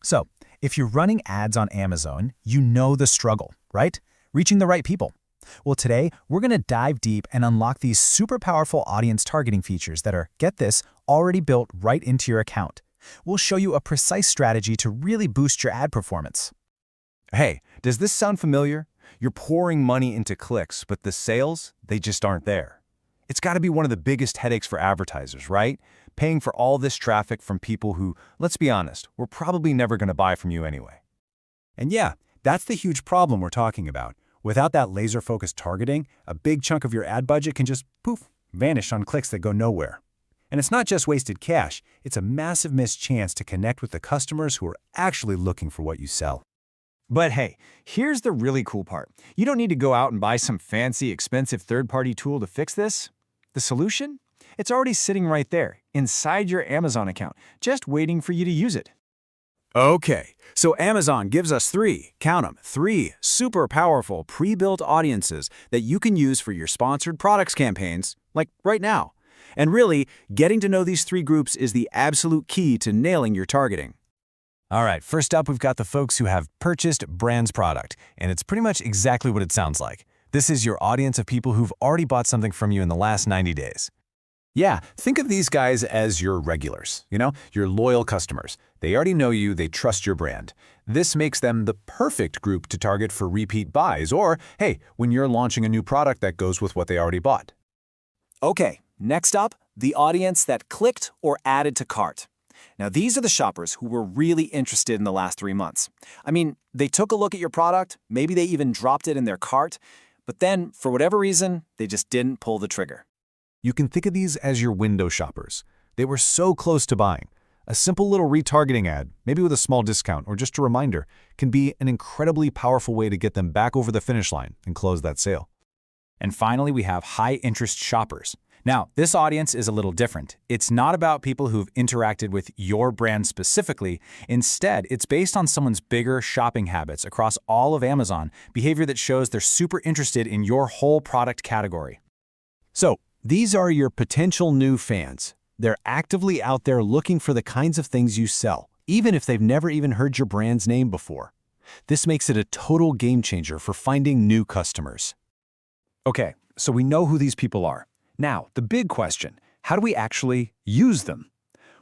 So, if you're running ads on Amazon, you know the struggle, right? Reaching the right people. Well, today, we're going to dive deep and unlock these super powerful audience targeting features that are, get this, already built right into your account. We'll show you a precise strategy to really boost your ad performance. Hey, does this sound familiar? You're pouring money into clicks, but the sales, they just aren't there. It's got to be one of the biggest headaches for advertisers, right? Paying for all this traffic from people who, let's be honest, were probably never going to buy from you anyway. And yeah, that's the huge problem we're talking about. Without that laser-focused targeting, a big chunk of your ad budget can just, poof, vanish on clicks that go nowhere. And it's not just wasted cash, it's a massive missed chance to connect with the customers who are actually looking for what you sell. But hey, here's the really cool part. You don't need to go out and buy some fancy, expensive third-party tool to fix this. The solution? It's already sitting right there, inside your Amazon account, just waiting for you to use it. Okay, so Amazon gives us count 'em, three super powerful pre-built audiences that you can use for your sponsored products campaigns, like right now. And really, getting to know these three groups is the absolute key to nailing your targeting. All right, first up, we've got the folks who have purchased brands product, and it's pretty much exactly what it sounds like. This is your audience of people who've already bought something from you in the last 90 days. Yeah, think of these guys as your regulars, your loyal customers. They already know you, they trust your brand. This makes them the perfect group to target for repeat buys or, hey, when you're launching a new product that goes with what they already bought. Okay, next up, the audience that clicked or added to cart. Now, these are the shoppers who were really interested in the last 3 months. I mean, they took a look at your product, maybe they even dropped it in their cart, but then, for whatever reason, they just didn't pull the trigger. You can think of these as your window shoppers. They were so close to buying. A simple little retargeting ad, maybe with a small discount or just a reminder, can be an incredibly powerful way to get them back over the finish line and close that sale. And finally, we have high-interest shoppers. Now, this audience is a little different. It's not about people who've interacted with your brand specifically. Instead, it's based on someone's bigger shopping habits across all of Amazon, behavior that shows they're super interested in your whole product category. So, these are your potential new fans. They're actively out there looking for the kinds of things you sell, even if they've never even heard your brand's name before. This makes it a total game changer for finding new customers. Okay, so we know who these people are. Now, the big question, how do we actually use them?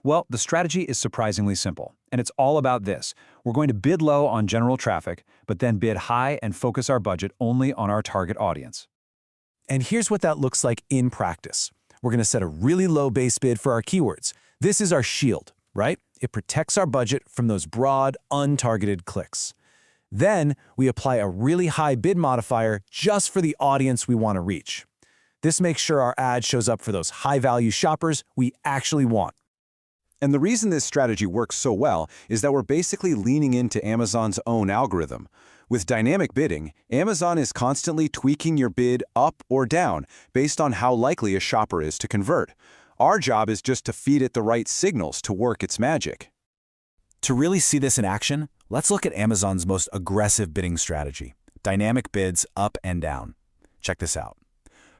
Well, the strategy is surprisingly simple, and it's all about this. We're going to bid low on general traffic, but then bid high and focus our budget only on our target audience. And here's what that looks like in practice. We're going to set a really low base bid for our keywords. This is our shield, right? It protects our budget from those broad, untargeted clicks. Then we apply a really high bid modifier just for the audience we want to reach. This makes sure our ad shows up for those high-value shoppers we actually want. And the reason this strategy works so well is that we're basically leaning into Amazon's own algorithm. With dynamic bidding, Amazon is constantly tweaking your bid up or down based on how likely a shopper is to convert. Our job is just to feed it the right signals to work its magic. To really see this in action, let's look at Amazon's most aggressive bidding strategy, dynamic bids up and down. Check this out.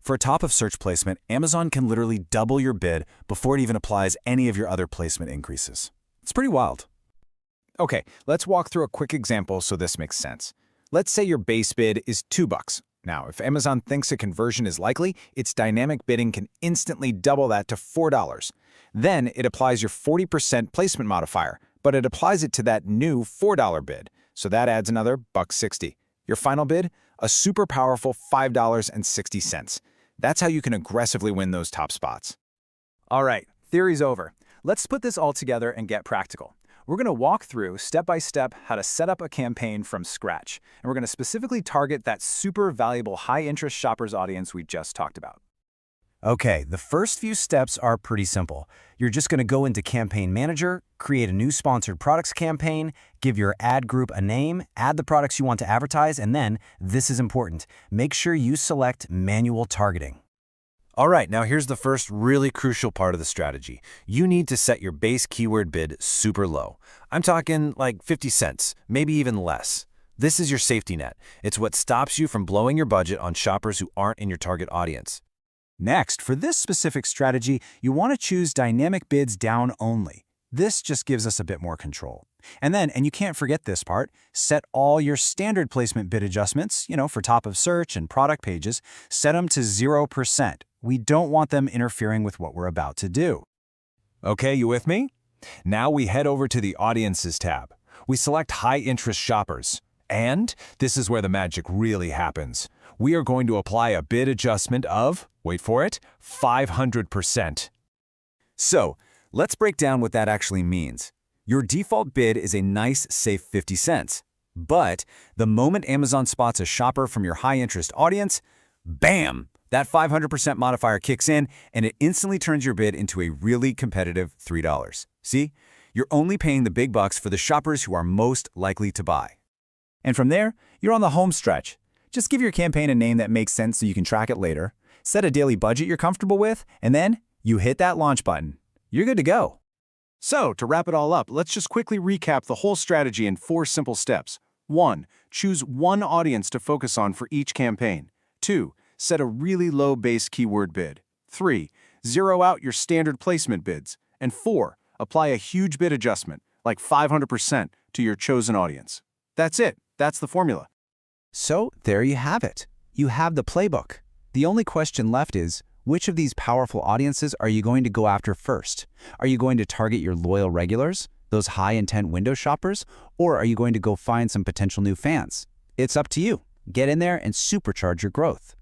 For a top-of-search placement, Amazon can literally double your bid before it even applies any of your other placement increases. It's pretty wild. Okay, let's walk through a quick example so this makes sense. Let's say your base bid is $2. Now, if Amazon thinks a conversion is likely, its dynamic bidding can instantly double that to $4. Then it applies your 40% placement modifier, but it applies it to that new $4 bid, so that adds another $1.60. Your final bid? A super powerful $5.60. That's how you can aggressively win those top spots. All right, theory's over. Let's put this all together and get practical. We're going to walk through step-by-step how to set up a campaign from scratch, and we're going to specifically target that super valuable high-interest shoppers audience we just talked about. Okay, the first few steps are pretty simple. You're just going to go into Campaign Manager, create a new sponsored products campaign, give your ad group a name, add the products you want to advertise, and then, this is important, make sure you select manual targeting. All right, now here's the first really crucial part of the strategy. You need to set your base keyword bid super low. I'm talking like 50 cents, maybe even less. This is your safety net. It's what stops you from blowing your budget on shoppers who aren't in your target audience. Next, for this specific strategy, you want to choose dynamic bids down only. This just gives us a bit more control. And you can't forget this part, set all your standard placement bid adjustments, for top of search and product pages, set them to 0%. We don't want them interfering with what we're about to do. Okay, you with me? Now we head over to the Audiences tab. We select high-interest shoppers. And this is where the magic really happens. We are going to apply a bid adjustment of, wait for it, 500%. So, let's break down what that actually means. Your default bid is a nice, safe 50 cents. But the moment Amazon spots a shopper from your high-interest audience, bam! That 500% modifier kicks in, and it instantly turns your bid into a really competitive $3. See? You're only paying the big bucks for the shoppers who are most likely to buy. And from there, you're on the home stretch. Just give your campaign a name that makes sense so you can track it later, set a daily budget you're comfortable with, and then you hit that launch button. You're good to go. So, to wrap it all up, let's just quickly recap the whole strategy in 4 simple steps. 1. Choose one audience to focus on for each campaign. 2. Set a really low base keyword bid. 3. Zero out your standard placement bids. And 4. Apply a huge bid adjustment, like 500%, to your chosen audience. That's it. That's the formula. So there you have it. You have the playbook. The only question left is, which of these powerful audiences are you going to go after first? Are you going to target your loyal regulars, those high-intent window shoppers, or are you going to go find some potential new fans? It's up to you. Get in there and supercharge your growth.